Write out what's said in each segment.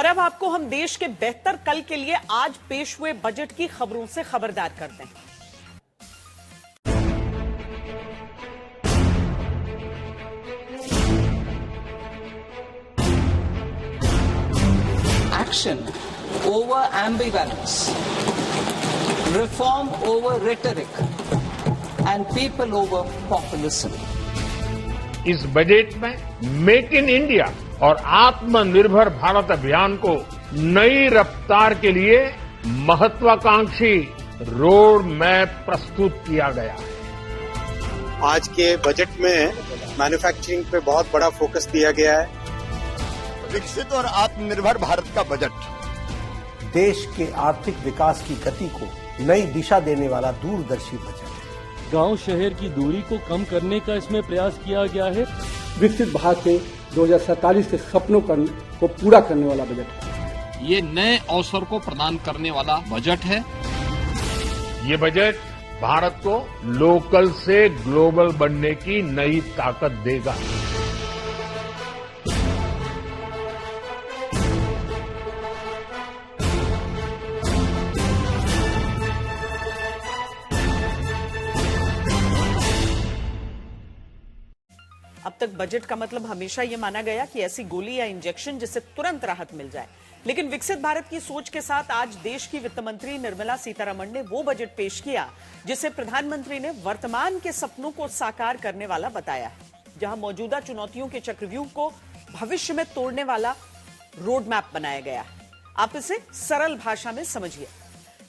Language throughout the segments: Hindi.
और अब आपको हम देश के बेहतर कल के लिए आज पेश हुए बजट की खबरों से खबरदार करते हैं। Action over ambivalence, reform over rhetoric, and people over populism. इस बजट में मेक इन इंडिया और आत्मनिर्भर भारत अभियान को नई रफ्तार के लिए महत्वाकांक्षी रोड मैप प्रस्तुत किया गया है। आज के बजट में मैन्युफैक्चरिंग पे बहुत बड़ा फोकस दिया गया है। विकसित और आत्मनिर्भर भारत का बजट देश के आर्थिक विकास की गति को नई दिशा देने वाला दूरदर्शी बजट है। गांव शहर की दूरी को कम करने का इसमें प्रयास किया गया है। विकसित भारत के 2047 के सपनों को पूरा करने वाला बजट है। ये नए अवसर को प्रदान करने वाला बजट है। ये बजट भारत को लोकल से ग्लोबल बनने की नई ताकत देगा। अब तक बजट का मतलब हमेशा यह माना गया कि ऐसी गोली या इंजेक्शन जिससे तुरंत राहत मिल जाए, लेकिन विकसित भारत की सोच के साथ आज देश की वित्त मंत्री निर्मला सीतारमण ने वो बजट पेश किया जिसे प्रधानमंत्री ने वर्तमान के सपनों को साकार करने वाला बताया है, जहां मौजूदा चुनौतियों के चक्रव्यूह को भविष्य में तोड़ने वाला रोड मैप बनाया गया है। आप इसे सरल भाषा में समझिए।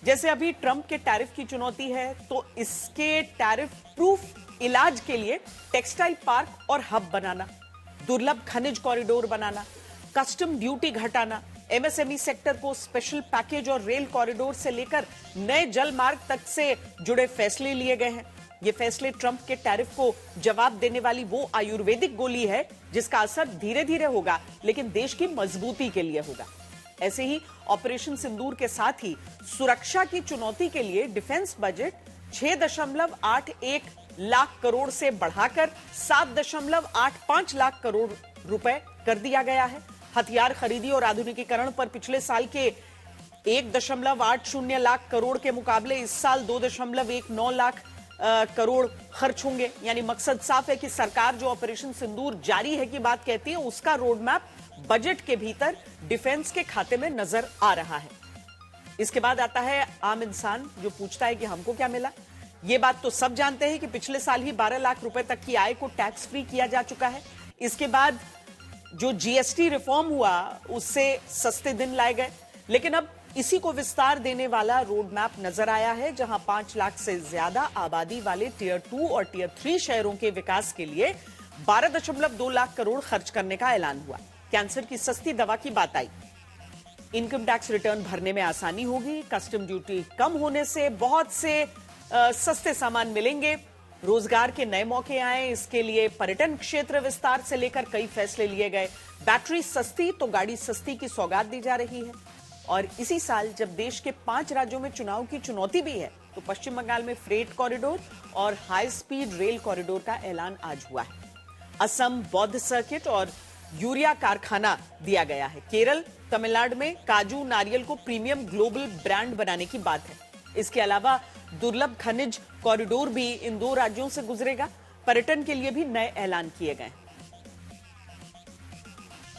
जैसे अभी ट्रंप के टैरिफ की चुनौती है, तो इसके टैरिफ प्रूफ इलाज के लिए टेक्सटाइल पार्क और हब बनाना, दुर्लभ खनिज कॉरिडोर बनाना, कस्टम ड्यूटी घटाना, एमएसएमई सेक्टर को स्पेशल पैकेज और रेल कॉरिडोर से लेकर नए जल मार्ग तक से जुड़े फैसले लिए गए हैं। ये फैसले ट्रंप के टैरिफ को जवाब देने वाली वो आयुर्वेदिक गोली है जिसका असर धीरे धीरे होगा, लेकिन देश की मजबूती के लिए होगा। ऐसे ही ऑपरेशन सिंदूर के साथ ही सुरक्षा की चुनौती के लिए डिफेंस बजट 6.81 लाख करोड़ से बढ़ाकर 7.85 लाख करोड़ रुपए कर दिया गया है। हथियार खरीदी और आधुनिकीकरण पर पिछले साल के 1.80 लाख करोड़ के मुकाबले इस साल 2.19 लाख करोड़ खर्च होंगे। यानी मकसद साफ है कि सरकार जो ऑपरेशन सिंदूर जारी है की बात कहती है, उसका रोड मैप बजट के भीतर डिफेंस के खाते में नजर आ रहा है। इसके बाद आता है आम इंसान जो पूछता है कि हमको क्या मिला। ये बात तो सब जानते हैं कि पिछले साल ही 12 लाख रुपए तक की आय को टैक्स फ्री किया जा चुका है। इसके बाद जो जीएसटी रिफॉर्म हुआ उससे सस्ते दिन लाए गए, लेकिन अब इसी को विस्तार देने वाला रोड मैप नजर आया है, जहां 5 लाख से ज्यादा आबादी वाले टियर 2 और टियर 3 शहरों के विकास के लिए 12.2 लाख करोड़ खर्च करने का ऐलान हुआ। कैंसर की सस्ती दवा की बात आई। इनकम टैक्स रिटर्न भरने में आसानी होगी। कस्टम ड्यूटी कम होने से बहुत से सस्ते सामान मिलेंगे। रोजगार के नए मौके आए, इसके लिए पर्यटन क्षेत्र विस्तार से लेकर कई फैसले लिए गए। बैटरी सस्ती तो गाड़ी सस्ती की सौगात दी जा रही है। और इसी साल जब देश के 5 राज्यों में चुनाव की चुनौती भी है, तो पश्चिम बंगाल में फ्रेट कॉरिडोर और हाई स्पीड रेल कॉरिडोर का ऐलान आज हुआ है। असम बौद्ध सर्किट और यूरिया कारखाना दिया गया है। केरल तमिलनाडु में काजू नारियल को प्रीमियम ग्लोबल ब्रांड बनाने की बात है। इसके अलावा दुर्लभ खनिज कॉरिडोर भी इन 2 राज्यों से गुजरेगा। पर्यटन के लिए भी नए ऐलान किए गए।